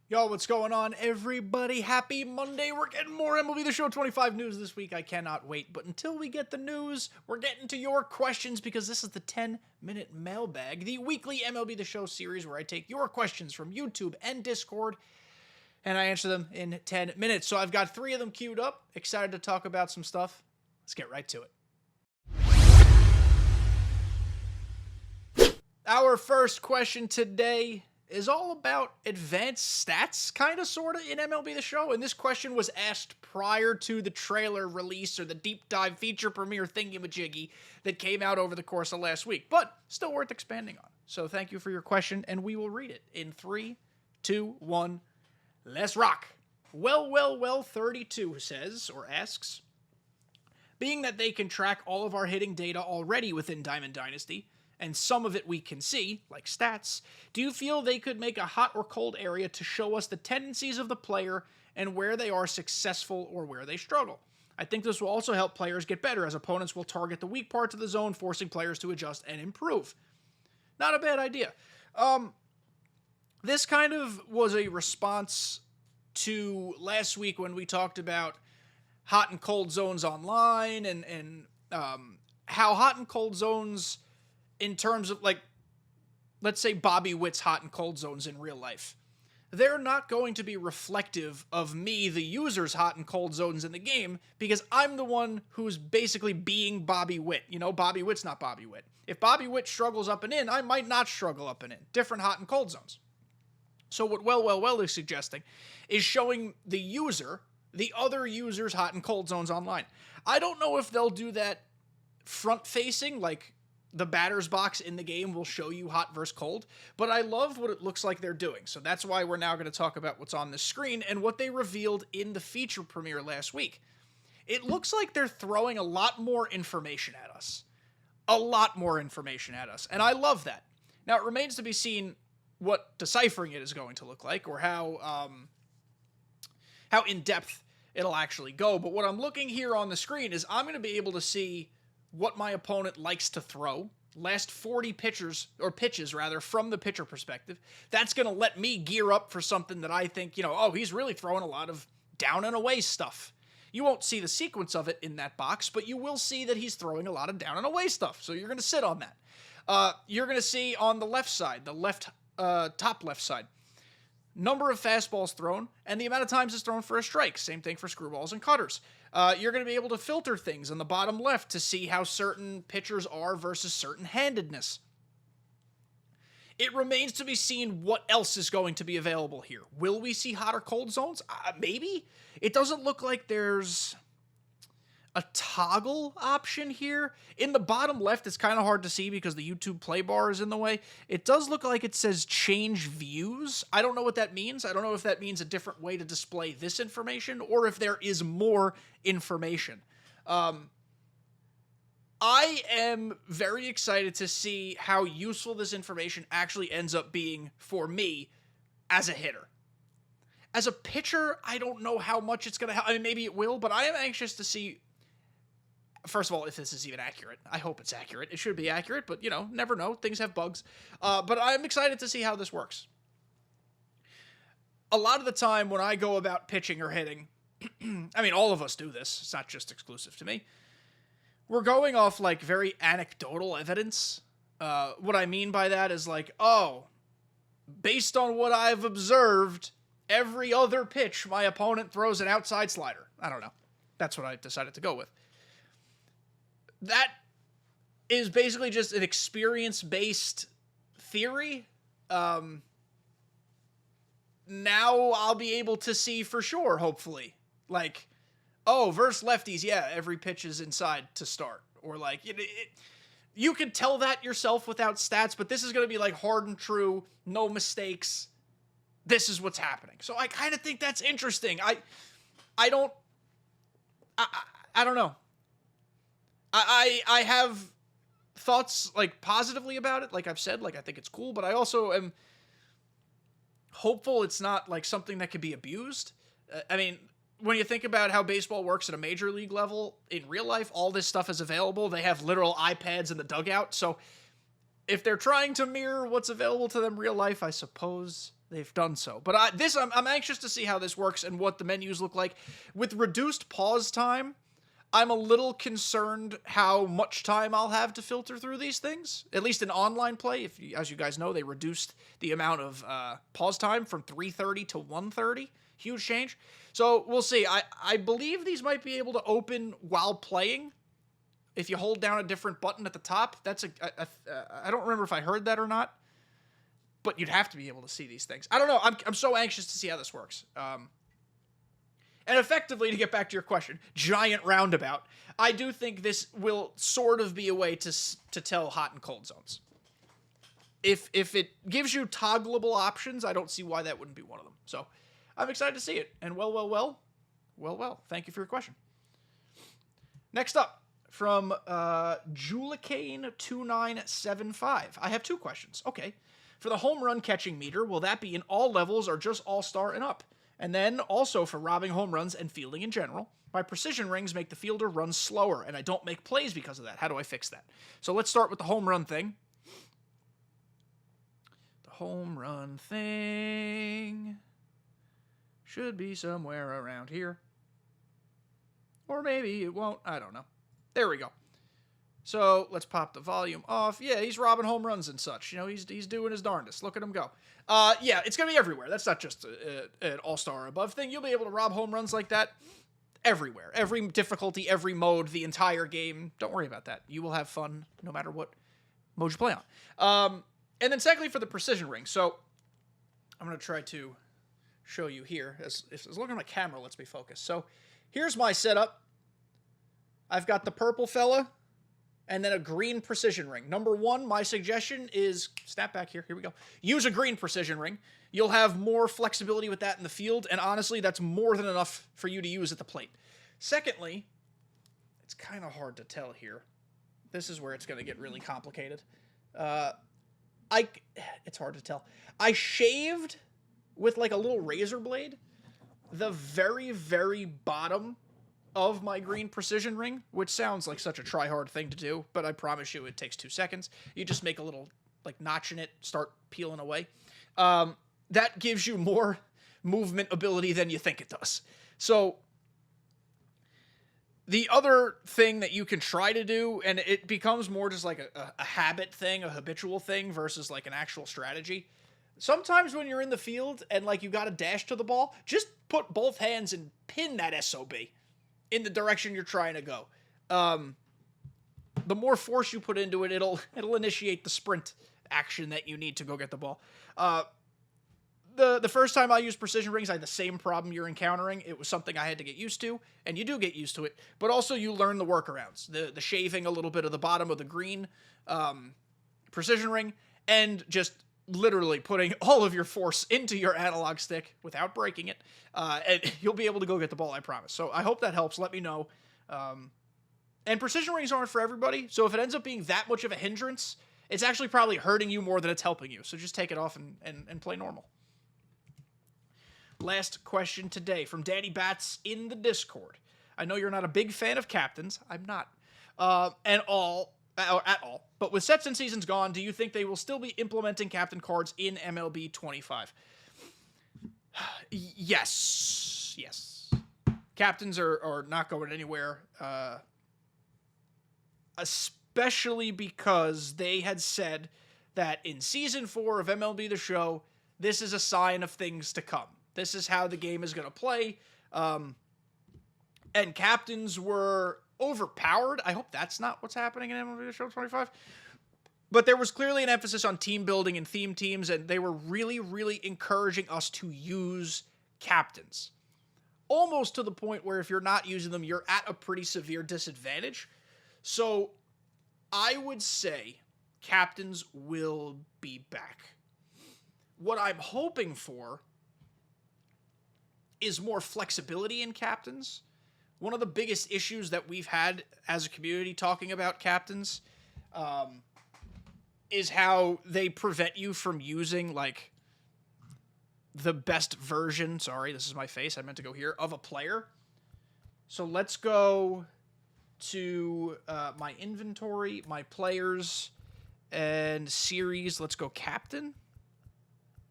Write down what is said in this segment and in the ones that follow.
Yo, what's going on, everybody? Happy Monday. We're getting more MLB The Show 25 news this week. I cannot wait. But until we get the news, we're getting to your questions because this is the 10-Minute Mailbag, the weekly MLB The Show series where I take your questions from YouTube and Discord and I answer them in 10 minutes. So I've got 3 of them queued up. Excited to talk about some stuff. Let's get right to it. Our first question today is all about advanced stats, kind of, sort of, in MLB The Show. And this question was asked prior to the trailer release or the deep dive feature premiere thingy-majiggy that came out over the course of last week, but still worth expanding on. So thank you for your question, and we will read it in 3, 2, 1, let's rock. Well, 32 says, or asks, being that they can track all of our hitting data already within Diamond Dynasty, and some of it we can see, like stats, do you feel they could make a hot or cold area to show us the tendencies of the player and where they are successful or where they struggle? I think this will also help players get better, as opponents will target the weak parts of the zone, forcing players to adjust and improve. Not a bad idea. This kind of was a response to last week when we talked about hot and cold zones online and how hot and cold zones, in terms of, like, let's say Bobby Witt's hot and cold zones in real life, they're not going to be reflective of me, the user's hot and cold zones in the game, because I'm the one who's basically being Bobby Witt. You know, Bobby Witt's not Bobby Witt. If Bobby Witt struggles up and in, I might not struggle up and in. Different hot and cold zones. So what well is suggesting is showing the user, the other user's hot and cold zones online. I don't know if they'll do that front-facing, like the batter's box in the game will show you hot versus cold, but I love what it looks like they're doing. So that's why we're now going to talk about what's on the screen and what they revealed in the feature premiere last week. It looks like they're throwing a lot more information at us. A lot more information at us, and I love that. Now, it remains to be seen what deciphering it is going to look like, or how in-depth it'll actually go, but what I'm looking here on the screen is I'm going to be able to see what my opponent likes to throw, last 40 pitches from the pitcher perspective. That's going to let me gear up for something that I think, oh, he's really throwing a lot of down and away stuff. You won't see the sequence of it in that box, but you will see that he's throwing a lot of down and away stuff, so you're going to sit on that. You're going to see on the left side, top left side, number of fastballs thrown, and the amount of times it's thrown for a strike. Same thing for screwballs and cutters. You're going to be able to filter things on the bottom left to see how certain pitchers are versus certain handedness. It remains to be seen what else is going to be available here. Will we see hot or cold zones? Maybe. It doesn't look like there's a toggle option here. In the bottom left, it's kind of hard to see because the YouTube play bar is in the way. It does look like it says change views. I don't know what that means. I don't know if that means a different way to display this information or if there is more information. I am very excited to see how useful this information actually ends up being for me as a hitter. As a pitcher, I don't know how much it's going to help. I mean, maybe it will, but I am anxious to see, first of all, if this is even accurate. I hope it's accurate. It should be accurate, but, never know. Things have bugs. But I'm excited to see how this works. A lot of the time when I go about pitching or hitting, I mean, all of us do this. It's not just exclusive to me. We're going off, like, very anecdotal evidence. What I mean by that is, like, based on what I've observed, every other pitch my opponent throws an outside slider. I don't know. That's what I decided to go with. That is basically just an experience-based theory. Now I'll be able to see for sure, hopefully. Like, versus lefties, yeah, every pitch is inside to start. Or, like, you could tell that yourself without stats, but this is going to be, like, hard and true, no mistakes. This is what's happening. So I kind of think that's interesting. I don't know. I have thoughts, like, positively about it. Like I've said, like, I think it's cool, but I also am hopeful it's not, like, something that could be abused. I mean, when you think about how baseball works at a major league level, in real life, all this stuff is available. They have literal iPads in the dugout. So if they're trying to mirror what's available to them real life, I suppose they've done so. But I'm anxious to see how this works and what the menus look like. With reduced pause time, I'm a little concerned how much time I'll have to filter through these things. At least in online play, as you guys know, they reduced the amount of pause time from 3:30 to 1:30. Huge change. So we'll see. I believe these might be able to open while playing if you hold down a different button at the top. That's I don't remember if I heard that or not, but you'd have to be able to see these things. I don't know. I'm so anxious to see how this works. And effectively, to get back to your question, giant roundabout, I do think this will sort of be a way to tell hot and cold zones. If it gives you toggleable options, I don't see why that wouldn't be one of them. So I'm excited to see it. And well, thank you for your question. Next up, from Julicane2975. I have 2 questions. Okay. For the home run catching meter, will that be in all levels or just all-star and up? And then also for robbing home runs and fielding in general, my precision rings make the fielder run slower, and I don't make plays because of that. How do I fix that? So let's start with the home run thing. The home run thing should be somewhere around here. Or maybe it won't. I don't know. There we go. So let's pop the volume off. Yeah, he's robbing home runs and such. You know, he's doing his darndest. Look at him go. Yeah, it's going to be everywhere. That's not just an all-star or above thing. You'll be able to rob home runs like that everywhere. Every difficulty, every mode, the entire game. Don't worry about that. You will have fun no matter what mode you play on. And then secondly, for the precision ring. So I'm going to try to show you here. As looking at my camera lets me focus. So here's my setup. I've got the purple fella and then a green precision ring. Number 1, my suggestion is, snap back here, we go. Use a green precision ring. You'll have more flexibility with that in the field, and honestly, that's more than enough for you to use at the plate. Secondly, it's kind of hard to tell here. This is where it's going to get really complicated. It's hard to tell. I shaved with like a little razor blade the very, very bottom of my green precision ring, which sounds like such a try-hard thing to do, but I promise you it takes 2 seconds. You just make a little like notch in it, start peeling away. That gives you more movement ability than you think it does. So the other thing that you can try to do, and it becomes more just like a habit thing, a habitual thing versus like an actual strategy. Sometimes when you're in the field and like you got to dash to the ball, just put both hands and pin that SOB in the direction you're trying to go. The more force you put into it, it'll initiate the sprint action that you need to go get the ball. The first time I used precision rings, I had the same problem you're encountering. It was something I had to get used to, and you do get used to it, but also you learn the workarounds. The shaving a little bit of the bottom of the green precision ring, and just literally putting all of your force into your analog stick without breaking it, and you'll be able to go get the ball, I promise. So I hope that helps. Let me know. And precision rings aren't for everybody, so if it ends up being that much of a hindrance, it's actually probably hurting you more than it's helping you. So just take it off and play normal. Last question today from Danny Batts in the Discord. I know you're not a big fan of captains. I'm not. At all. But with sets and seasons gone, do you think they will still be implementing captain cards in MLB 25? Yes. Captains are not going anywhere. Especially because they had said that in Season 4 of MLB The Show, this is a sign of things to come. This is how the game is going to play. And captains were overpowered. I hope that's not what's happening in MLB The Show 25. But there was clearly an emphasis on team building and theme teams, and they were really, really encouraging us to use captains. Almost to the point where if you're not using them, you're at a pretty severe disadvantage. So I would say captains will be back. What I'm hoping for is more flexibility in captains. One of the biggest issues that we've had as a community talking about captains is how they prevent you from using, like, the best version, sorry, this is my face, I meant to go here, of a player. So let's go to my inventory, my players, and series. Let's go captain.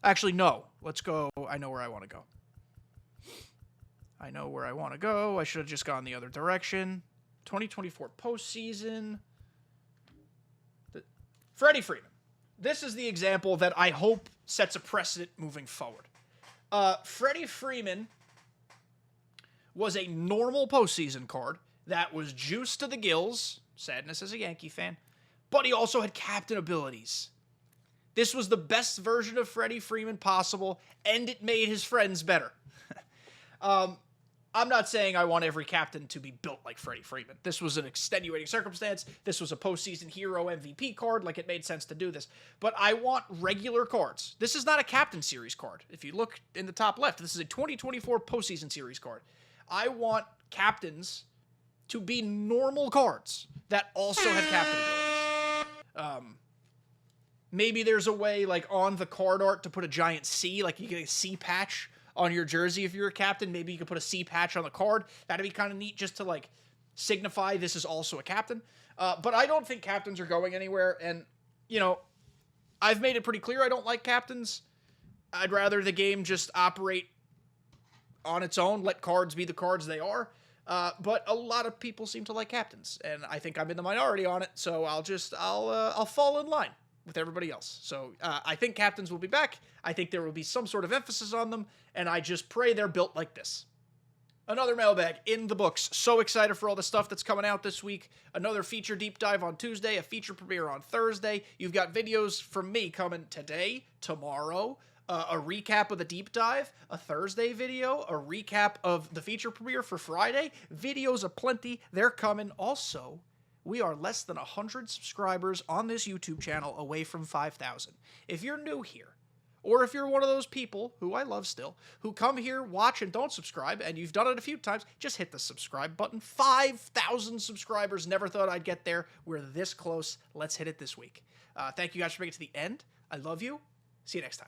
Actually, no. Let's go. I know where I want to go. I should have just gone the other direction. 2024 postseason. Freddie Freeman. This is the example that I hope sets a precedent moving forward. Freddie Freeman was a normal postseason card that was juiced to the gills. Sadness as a Yankee fan. But he also had captain abilities. This was the best version of Freddie Freeman possible, and it made his friends better. I'm not saying I want every captain to be built like Freddie Freeman. This was an extenuating circumstance. This was a postseason hero MVP card. Like, it made sense to do this. But I want regular cards. This is not a Captain Series card. If you look in the top left, this is a 2024 postseason series card. I want captains to be normal cards that also have captain abilities. Maybe there's a way, like, on the card art to put a giant C, like you get a C patch on your jersey if you're a captain. Maybe you could put a C patch on the card. That'd be kind of neat just to, like, signify this is also a captain. But I don't think captains are going anywhere. And, you know, I've made it pretty clear I don't like captains. I'd rather the game just operate on its own, let cards be the cards they are. But a lot of people seem to like captains, and I think I'm in the minority on it, so I'll fall in line with everybody else. So I think captains will be back. I think there will be some sort of emphasis on them, and I just pray they're built like this. Another mailbag in the books. So excited for all the stuff that's coming out this week. Another feature deep dive on Tuesday, a feature premiere on Thursday. You've got videos from me coming today, tomorrow, a recap of the deep dive, a Thursday video, a recap of the feature premiere for Friday. Videos aplenty. They're coming. Also, we are less than 100 subscribers on this YouTube channel away from 5,000. If you're new here, or if you're one of those people, who I love still, who come here, watch, and don't subscribe, and you've done it a few times, just hit the subscribe button. 5,000 subscribers. Never thought I'd get there. We're this close. Let's hit it this week. Thank you guys for making it to the end. I love you. See you next time.